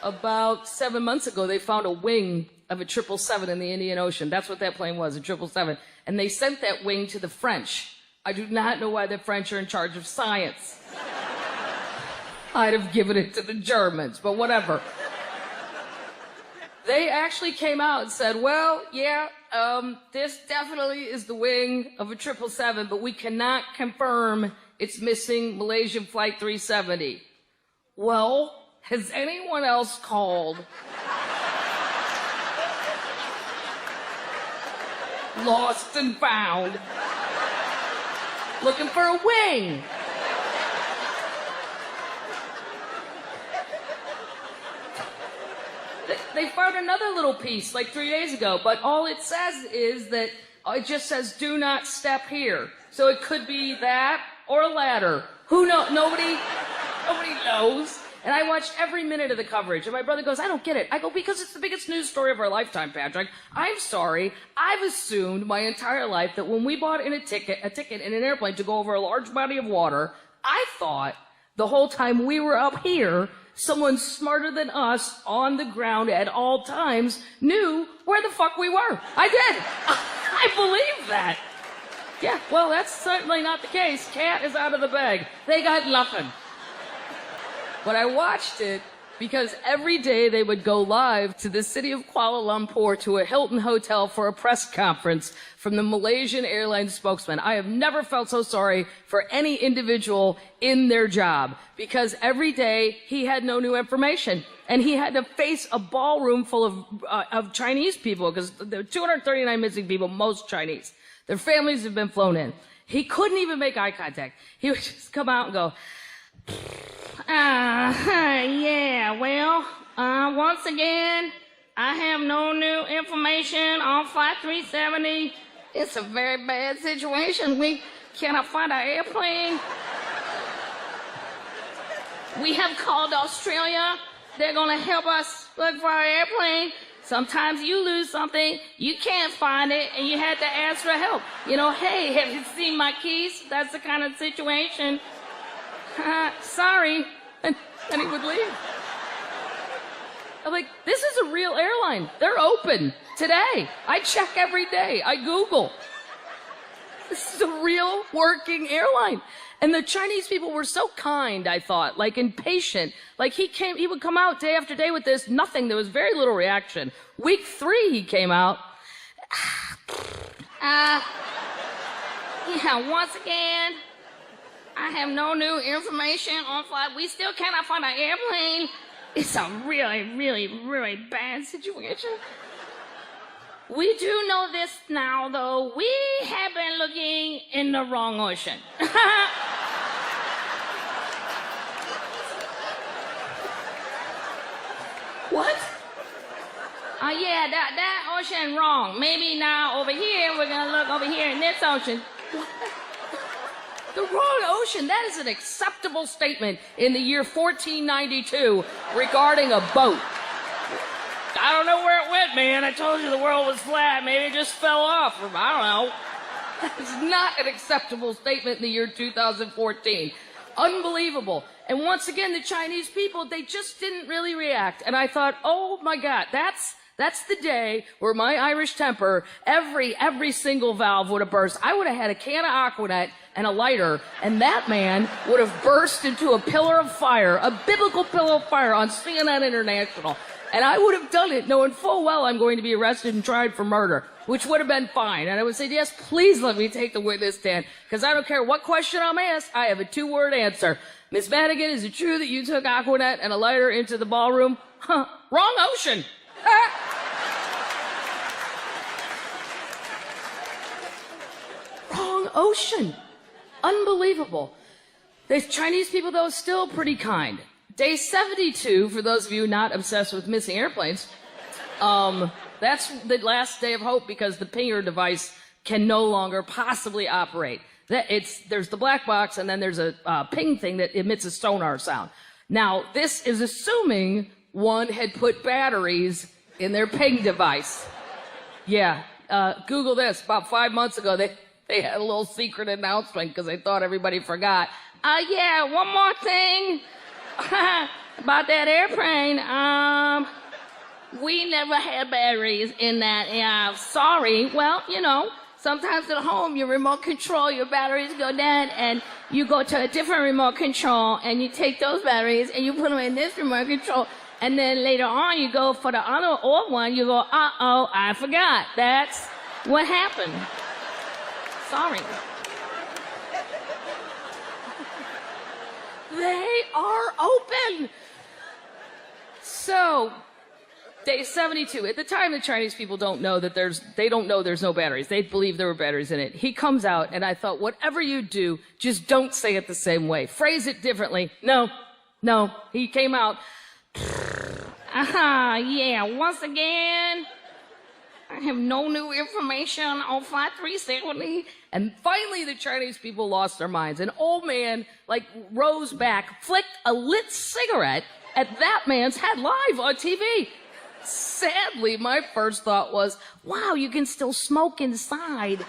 about 7 months ago, they found a wing of a 777 in the Indian Ocean. That's what that plane was, a 777. And they sent that wing to the French. I do not know why the French are in charge of science. I'd have given it to the Germans, but whatever. They actually came out and said, well, yeah, this definitely is the wing of a 777, but we cannot confirm it's missing Malaysian Flight 370. Well, has anyone else called lost and found looking for a wing? They found another little piece like 3 days ago, but all it says is that it just says do not step here. So it could be that or a ladder. Who knows? Nobody knows. And I watched every minute of the coverage. And my brother goes, I don't get it. I go, because it's the biggest news story of our lifetime, Patrick. I'm sorry. I've assumed my entire life that when we bought in a ticket in an airplane to go over a large body of water, I thought the whole time we were up here, someone smarter than us on the ground at all times knew where the fuck we were. I did. I believe that. Yeah, well, that's certainly not the case. Cat is out of the bag. They got nothing. But I watched it because every day they would go live to the city of Kuala Lumpur to a Hilton hotel for a press conference from the Malaysian Airlines spokesman. I have never felt so sorry for any individual in their job because every day he had no new information and he had to face a ballroom full of Chinese people because there are 239 missing people, most Chinese. Their families have been flown in. He couldn't even make eye contact. He would just come out and go, yeah, well, once again, I have no new information on Flight 370. It's a very bad situation. We cannot find our airplane. We have called Australia. They're going to help us look for our airplane. Sometimes you lose something, you can't find it, and you had to ask for help. You know, hey, have you seen my keys? That's the kind of situation. Sorry. And he would leave. I'm like, this is a real airline. They're open today. I check every day. I Google. This is a real working airline. And the Chinese people were so kind, I thought, like, and patient. Like, he would come out day after day with this, nothing. There was very little reaction. Week 3, he came out. Yeah, once again, I have no new information on flight. We still cannot find our airplane. It's a really, really, really bad situation. We do know this now, though. We have been looking in the wrong ocean. What? Yeah, that ocean wrong. Maybe now over here, we're going to look over here in this ocean. What? The wrong ocean. That is an acceptable statement in the year 1492 regarding a boat. I don't know where it went, man. I told you the world was flat. Maybe it just fell off. I don't know. That is not an acceptable statement in the year 2014. Unbelievable. And once again, the Chinese people, they just didn't really react. And I thought, oh my God, that's the day where my Irish temper, every single valve would have burst. I would have had a can of Aquanet and a lighter, and that man would have burst into a pillar of fire, a biblical pillar of fire on CNN International. And I would have done it knowing full well I'm going to be arrested and tried for murder, which would have been fine. And I would say, yes, please let me take the witness stand, because I don't care what question I'm asked, I have a 2-word answer. Miss Madigan, is it true that you took Aquanet and a lighter into the ballroom? Huh, wrong ocean. Wrong ocean. Unbelievable. The Chinese people, though, still pretty kind. Day 72, for those of you not obsessed with missing airplanes, that's the last day of hope because the pinger device can no longer possibly operate. There's the black box, and then there's a ping thing that emits a sonar sound. Now, this is assuming one had put batteries in their ping device. Yeah, Google this. About 5 months ago, they had a little secret announcement because they thought everybody forgot. Yeah, one more thing. About that airplane, we never had batteries in that. Sorry. Well, sometimes at home, your remote control, your batteries go dead, and you go to a different remote control, and you take those batteries, and you put them in this remote control, and then later on, you go for the other old one, you go, uh-oh, I forgot. That's what happened. Sorry. They are open. So, day 72. At the time, the Chinese people don't know that they don't know there's no batteries. They believe there were batteries in it. He comes out, and I thought, whatever you do, just don't say it the same way. Phrase it differently. No. He came out. Yeah, once again, I have no new information on 5370. And finally, the Chinese people lost their minds. An old man, rose back, flicked a lit cigarette at that man's head live on TV. Sadly, my first thought was, wow, you can still smoke inside.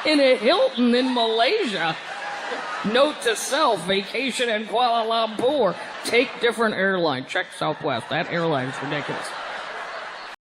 In a Hilton in Malaysia. Note to self, vacation in Kuala Lumpur. Take different airline. Check Southwest. That airline's ridiculous.